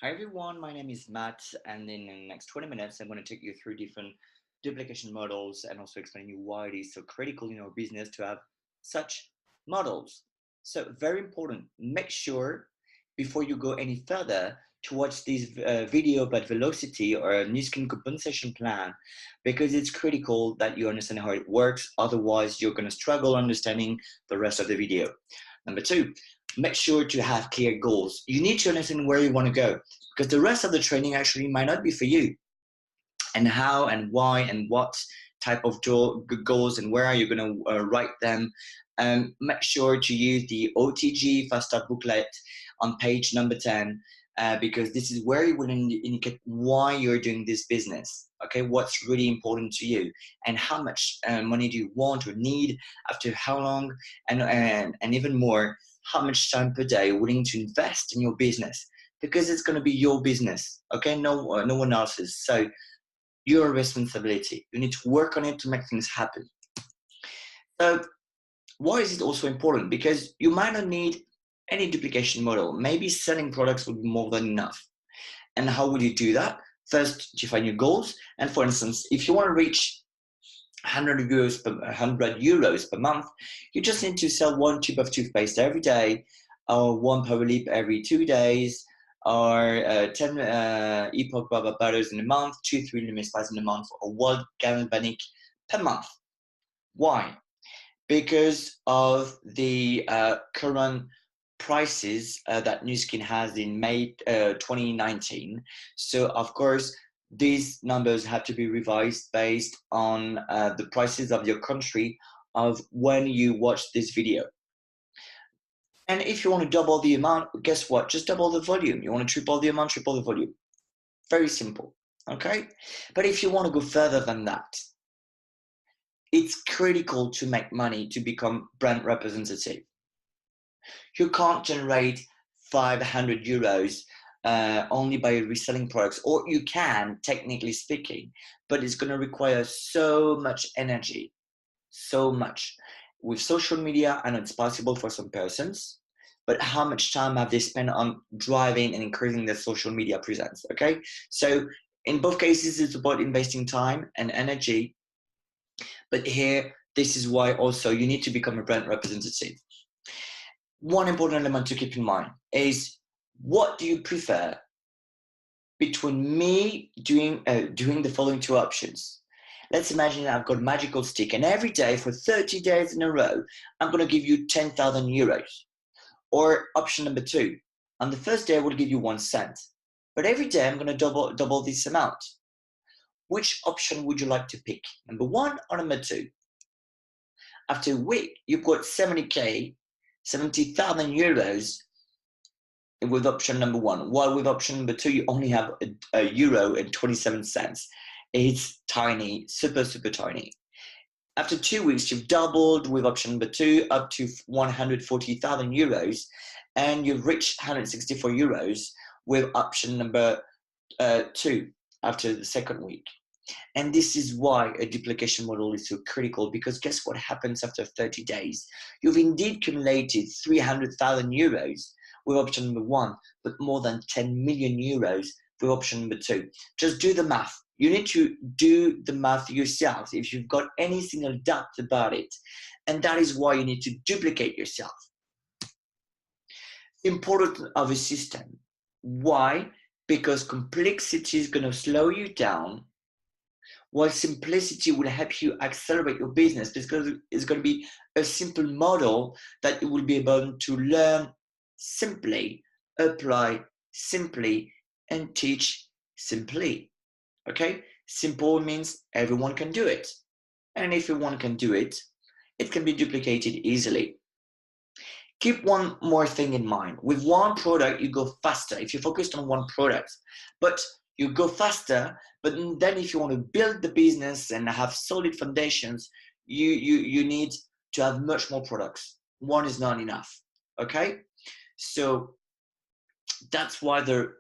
Hi everyone, my name is Matt, and in the next 20 minutes, I'm going to take you through different duplication models and also explain you why it is so critical in our business to have such models. So, very important, make sure before you go any further to watch this video about velocity or a new skin compensation plan because it's critical that you understand how it works. Otherwise, you're going to struggle understanding the rest of the video. Number two, make sure to have clear goals. You need to understand where you want to go because the rest of the training actually might not be for you, and how and why and what type of goals and where are you going to write them. Make sure to use the OTG Fast Start booklet on page number 10 because this is where you will indicate why you're doing this business. Okay, what's really important to you and how much money do you want or need, after how long, and even more, how much time per day you're willing to invest in your business, because it's going to be your business. Okay, no one else's. So your responsibility. You need to work on it to make things happen. So why is it also important? Because you might not need any duplication model. Maybe selling products would be more than enough. And how would you do that? First, define your goals. And for instance, if you want to reach 100 euros per month, you just need to sell one tube of toothpaste every day, or one power lip every 2 days, or 10 epoch baba butters in a month, 2-3 lemon spice in a month, or one galvanic per month. Why? Because of the current prices that Nu Skin has in May 2019. So of course, these numbers have to be revised based on the prices of your country of when you watch this video. And if you want to double the amount, guess what? Just double the volume. You want to triple the amount, triple the volume. Very simple, okay? But if you want to go further than that, it's critical to make money to become brand representative. You can't generate 500 euros only by reselling products, or you can, technically speaking, but it's going to require so much energy, so much. With social media, I know it's possible for some persons, but how much time have they spent on driving and increasing their social media presence? Okay, so in both cases, it's about investing time and energy. But here, this is why also you need to become a brand representative. One important element to keep in mind is, what do you prefer between me doing the following two options? Let's imagine I've got a magical stick, and every day for 30 days in a row, I'm going to give you 10,000 euros. Or option number two, on the first day I will give you 1 cent, but every day I'm going to double this amount. Which option would you like to pick? Number one or number two? After a week, you've got 70k, 70,000 euros with option number one, while with option number two, you only have a euro and 27 cents. It's tiny, super, super tiny. After 2 weeks, you've doubled with option number two up to 140,000 euros, and you've reached 164 euros with option number two after the second week. And this is why a duplication model is so critical, because guess what happens after 30 days? You've indeed accumulated 300,000 euros with option number one, but more than 10 million euros with option number two. Just do the math. You need to do the math yourself if you've got any single doubt about it. And that is why you need to duplicate yourself. Important of a system. Why? Because complexity is going to slow you down, while simplicity will help you accelerate your business, because it's going to be a simple model that you will be able to learn simply, apply simply, and teach simply. Okay? Simple means everyone can do it. And if everyone can do it, it can be duplicated easily. Keep one more thing in mind. With one product, you go faster if you're focused on one product. But you go faster, but then if you want to build the business and have solid foundations, you need to have much more products. One is not enough, okay? So that's why the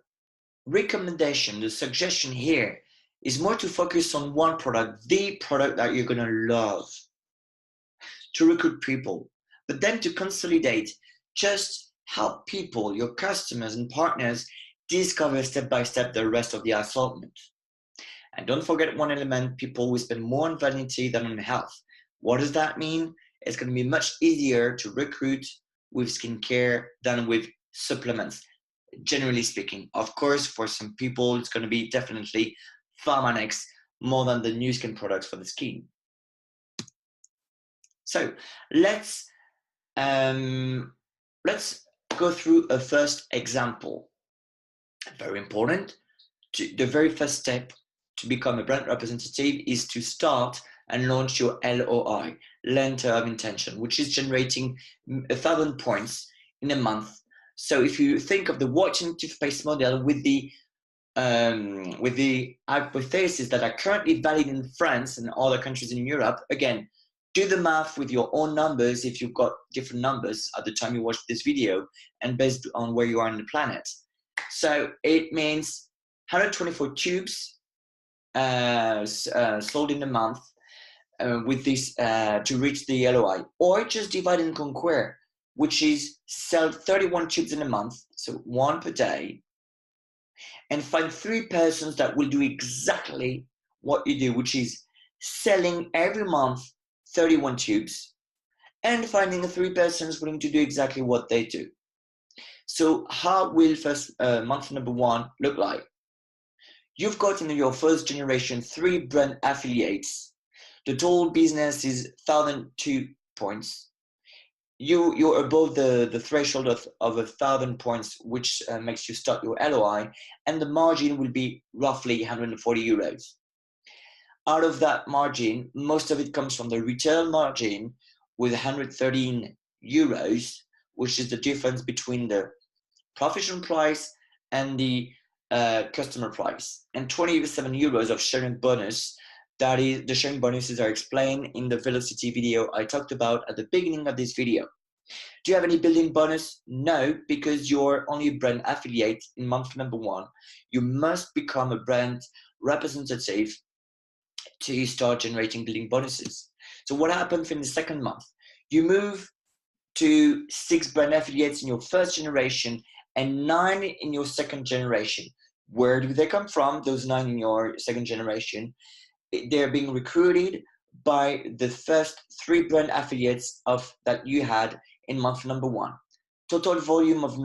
recommendation, the suggestion here is more to focus on one product, the product that you're going to love, to recruit people, but then to consolidate, just help people, your customers and partners, discover step by step the rest of the assortment. And don't forget one element: people will spend more on vanity than on health. What does that mean? It's going to be much easier to recruit with skincare than with supplements, generally speaking. Of course, for some people, it's going to be definitely Pharmanex more than the new skin products for the skin. So let's go through a first example. Very important. The very first step to become a brand representative is to start and launch your LOI, letter of intention, which is generating 1,000 points in a month. So if you think of the watching toothpaste model with the hypothesis that are currently valid in France and other countries in Europe, again, do the math with your own numbers if you've got different numbers at the time you watch this video and based on where you are on the planet. So it means 124 tubes sold in a month with this to reach the LOI, or just divide and conquer, which is sell 31 tubes in a month, so one per day, and find 3 persons that will do exactly what you do, which is selling every month 31 tubes and finding 3 persons willing to do exactly what they do. So how will first month number 1 look like? You've got in your first generation 3 brand affiliates. The total business is 1,002 points. You're above the threshold of 1,000 points, which makes you start your LOI, and the margin will be roughly 140 euros. Out of that margin, most of it comes from the retail margin with 113 euros, which is the difference between the professional price and the customer price, and 27 euros of sharing bonus. That is, the sharing bonuses are explained in the velocity video I talked about at the beginning of this video. Do you have any building bonus? No, because you're only a brand affiliate in month number 1. You must become a brand representative to start generating building bonuses. So what happens in the second month? You move to 6 brand affiliates in your first generation and 9 in your second generation. Where do they come from, those 9 in your second generation? They're being recruited by the first 3 brand affiliates that you had in month number 1. Total volume of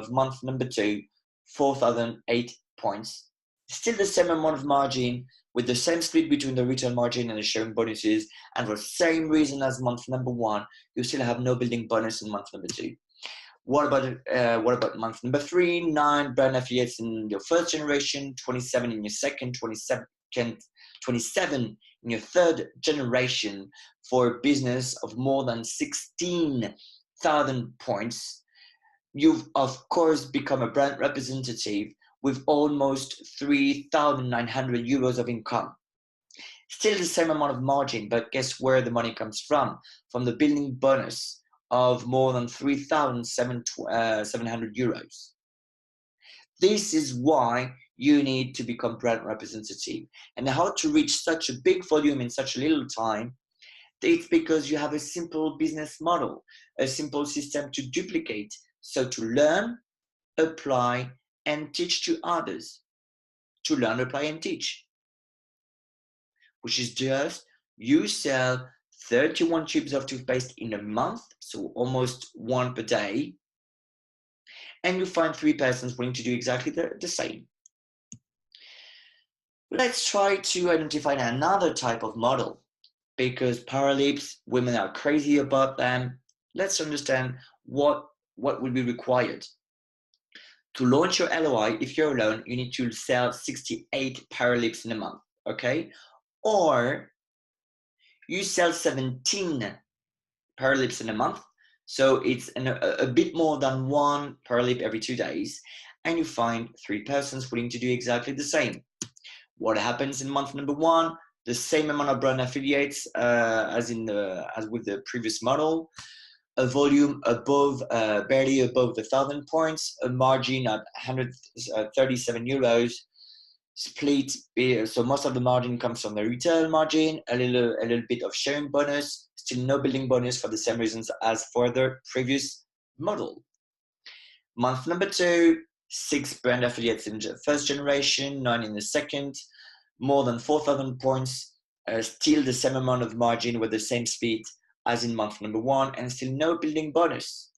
month number 2, 4,008 points. Still the same amount of margin with the same split between the retail margin and the sharing bonuses, and for the same reason as month number 1, you still have no building bonus in month number 2. What about month number 3? 9 brand affiliates in your first generation, 27 in your second, 27 in your third generation, for a business of more than 16,000 points. You've of course become a brand representative with almost 3,900 euros of income. Still the same amount of margin, but guess where the money comes from? From the building bonus of more than 3,700 euros. This is why you need to become brand representative. And how to reach such a big volume in such a little time? It's because you have a simple business model, a simple system to duplicate. So to learn, apply, and teach to others. To learn, apply, and teach. Which is just, you sell 31 tubes of toothpaste in a month, so almost 1 per day, and you find 3 persons willing to do exactly the same. Let's try to identify another type of model, because paralips, women are crazy about them. Let's understand what will be required. To launch your LOI, if you're alone, you need to sell 68 paralips in a month, okay? Or you sell 17 paralips in a month, so it's a bit more than 1 paralip every 2 days, and you find 3 persons willing to do exactly the same. What happens in month number 1? The same amount of brand affiliates as with the previous model. A volume above, barely above the 1,000 points, a margin at 137 euros, split, so most of the margin comes from the retail margin, a little bit of sharing bonus, still no building bonus for the same reasons as for the previous model. Month number 2, 6 brand affiliates in the first generation, 9 in the second, more than 4,000 points, still the same amount of margin with the same speed as in month number 1, and still no building bonus.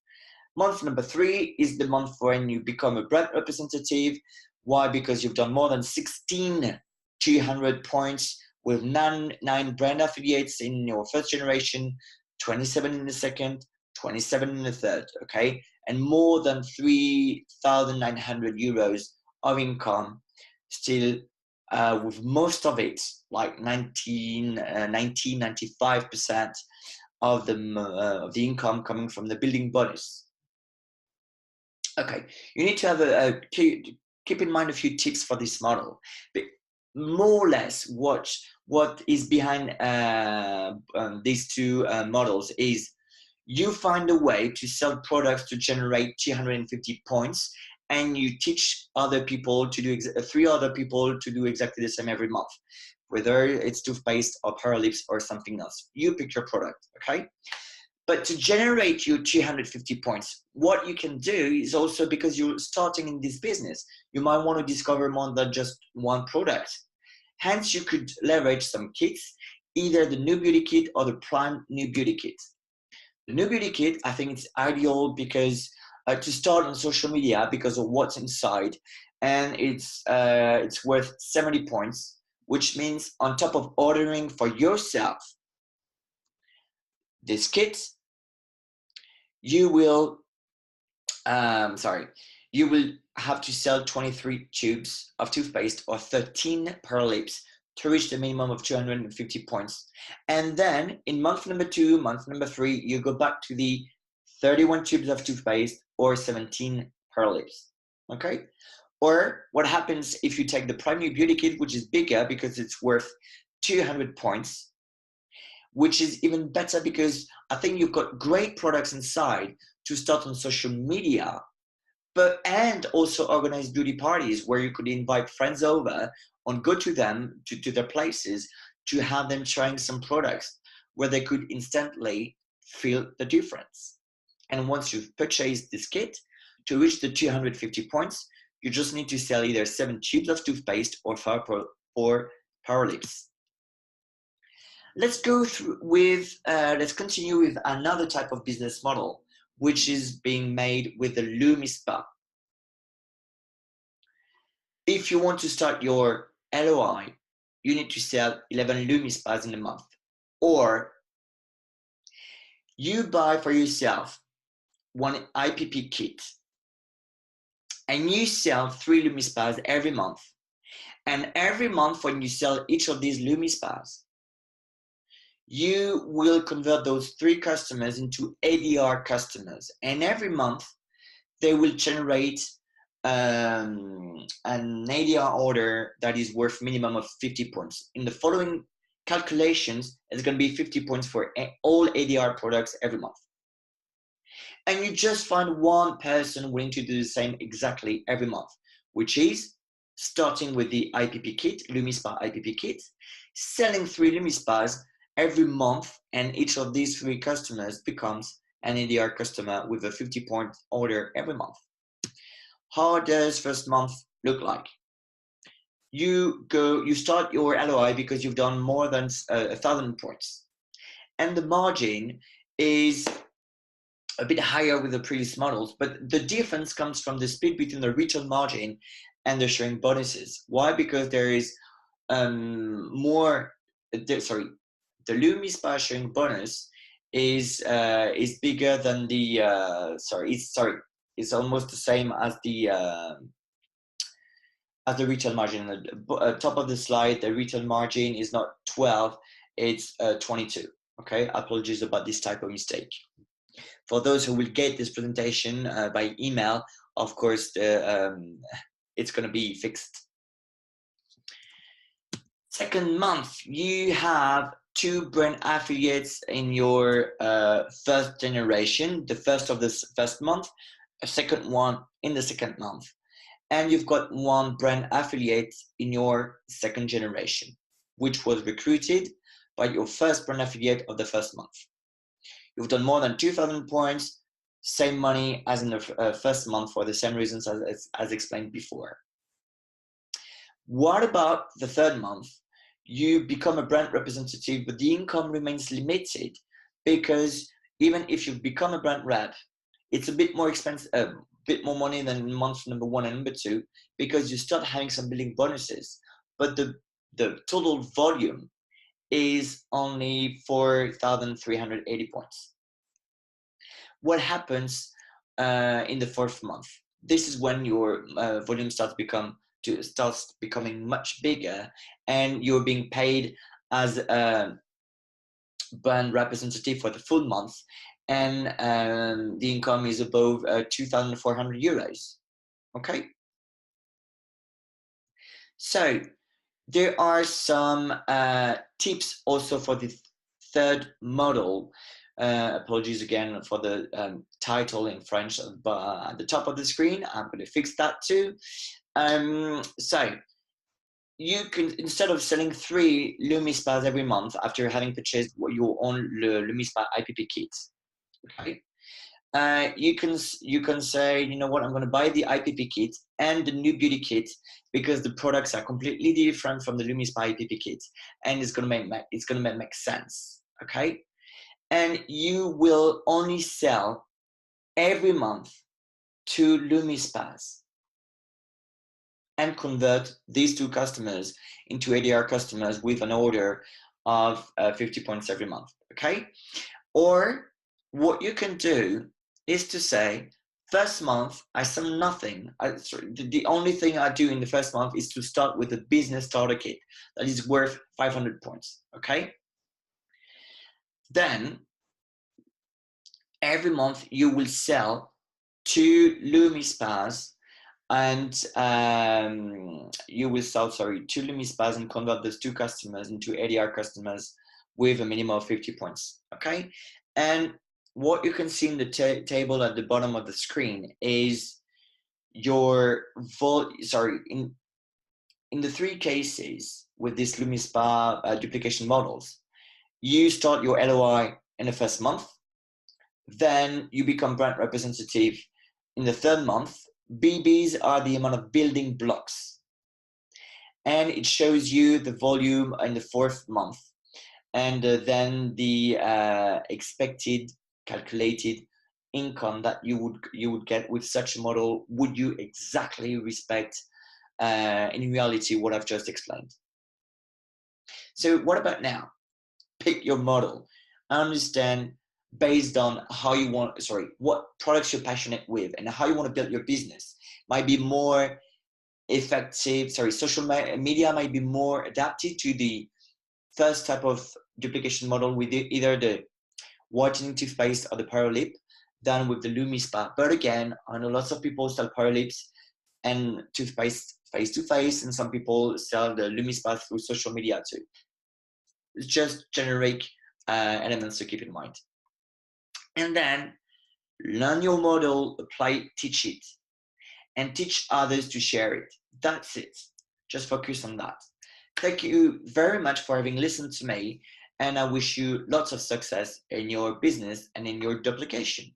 Month number 3 is the month when you become a brand representative. Why? Because you've done more than 1,600 points with 9 brand affiliates in your first generation, 27 in the second, 27 in the third, okay? And more than 3,900 euros of income, still with most of it, like 95% of the income coming from the building bonus. Okay, you need to have keep in mind a few tips for this model. But more or less, what is behind these two models is you find a way to sell products to generate 250 points, and you teach other people to do 3 other people to do exactly the same every month, whether it's toothpaste or pearl lips or something else. You pick your product, okay? But to generate your 250 points, what you can do is also, because you're starting in this business, you might want to discover more than just one product. Hence, you could leverage some kits, either the New Beauty Kit or the Prime New Beauty Kit. The New Beauty Kit, I think it's ideal because to start on social media because of what's inside, and it's worth 70 points, which means on top of ordering for yourself this kit, you will you will have to sell 23 tubes of toothpaste or 13 pearl lips to reach the minimum of 250 points. And then in month number 2, month number 3, you go back to the 31 tubes of toothpaste or 17 pearl lips, okay? Or what happens if you take the Prime New Beauty Kit, which is bigger because it's worth 200 points, which is even better because I think you've got great products inside to start on social media, and also organize beauty parties where you could invite friends over and go to them, to their places, to have them trying some products where they could instantly feel the difference. And once you've purchased this kit, to reach the 250 points, you just need to sell either 7 tubes of toothpaste or 5 pearl lips. Let's go through with, let's continue with another type of business model, which is being made with the Lumi Spa. If you want to start your LOI, you need to sell 11 Lumi Spas in a month. Or you buy for yourself one IPP kit and you sell 3 Lumi Spas every month. And every month when you sell each of these Lumi Spas, you will convert those 3 customers into ADR customers. And every month they will generate an ADR order that is worth minimum of 50 points. In the following calculations, it's going to be 50 points for all ADR products every month. And you just find one person willing to do the same exactly every month, which is starting with the IPP kit, Lumi Spa IPP kit, selling 3 Lumi Spas every month, and each of these 3 customers becomes an ADR customer with a 50-point order every month. How does first month look like? You start your LOI because you've done more than 1,000 points, and the margin is a bit higher with the previous models, but the difference comes from the split between the retail margin and the sharing bonuses. Why? Because there is the Lumi Spa sharing bonus is bigger than the it's almost the same as the retail margin. At the top of the slide, the retail margin is not 12, it's 22. Okay, apologies about this type of mistake. For those who will get this presentation by email, of course, it's going to be fixed. Second month, you have 2 brand affiliates in your first generation, the first of this first month, a second one in the second month. And you've got 1 brand affiliate in your second generation, which was recruited by your first brand affiliate of the first month. You've done more than 2,000 points, same money as in the first month for the same reasons as explained before. What about the third month? You become a brand representative, but the income remains limited because even if you become a brand rep, it's a bit more expensive, a bit more money than month number 1 and number 2 because you start having some billing bonuses, but the total volume is only 4,380 points. What happens in the fourth month? This is when your volume starts becoming much bigger, and you're being paid as a brand representative for the full month, and the income is above 2,400 euros. Okay, so there are some tips also for the third model. Apologies again for the title in French at the top of the screen. I'm going to fix that too. So you can, instead of selling 3 LumiSpas every month after having purchased your own LumiSpa IPP kit, okay, you can say, you know what, I'm going to buy the IPP kit and the new beauty kit because the products are completely different from the LumiSpa IPP kit, and it's going to make sense, okay? And you will only sell every month 2 LumiSpas and convert these 2 customers into ADR customers with an order of 50 points every month, okay? Or what you can do is to say, first month, I sell nothing. The only thing I do in the first month is to start with a business starter kit that is worth 500 points, okay? Then, every month you will sell 2 LumiSpas and you will sell, 2 LumiSpas and convert those 2 customers into ADR customers with a minimum of 50 points, okay? And what you can see in the table at the bottom of the screen is your in the 3 cases with this LumiSpa duplication models, you start your LOI in the first month, then you become brand representative in the third month. BBs are the amount of building blocks, and it shows you the volume in the fourth month, and then the expected calculated income that you would get with such a model. Would you exactly respect in reality what I've just explained? So what about now? Pick your model. Understand based on how you want, what products you're passionate with and how you want to build your business. Might be more effective, social media might be more adapted to the first type of duplication model with either the whitening toothpaste or the Paralip than with the LumiSpa. But again, I know lots of people sell Paralips and toothpaste face-to-face, and some people sell the LumiSpa through social media too. It's just generic elements to keep in mind. And then learn your model, apply it, teach it, and teach others to share it. That's it. Just focus on that. Thank you very much for having listened to me, and I wish you lots of success in your business and in your duplication.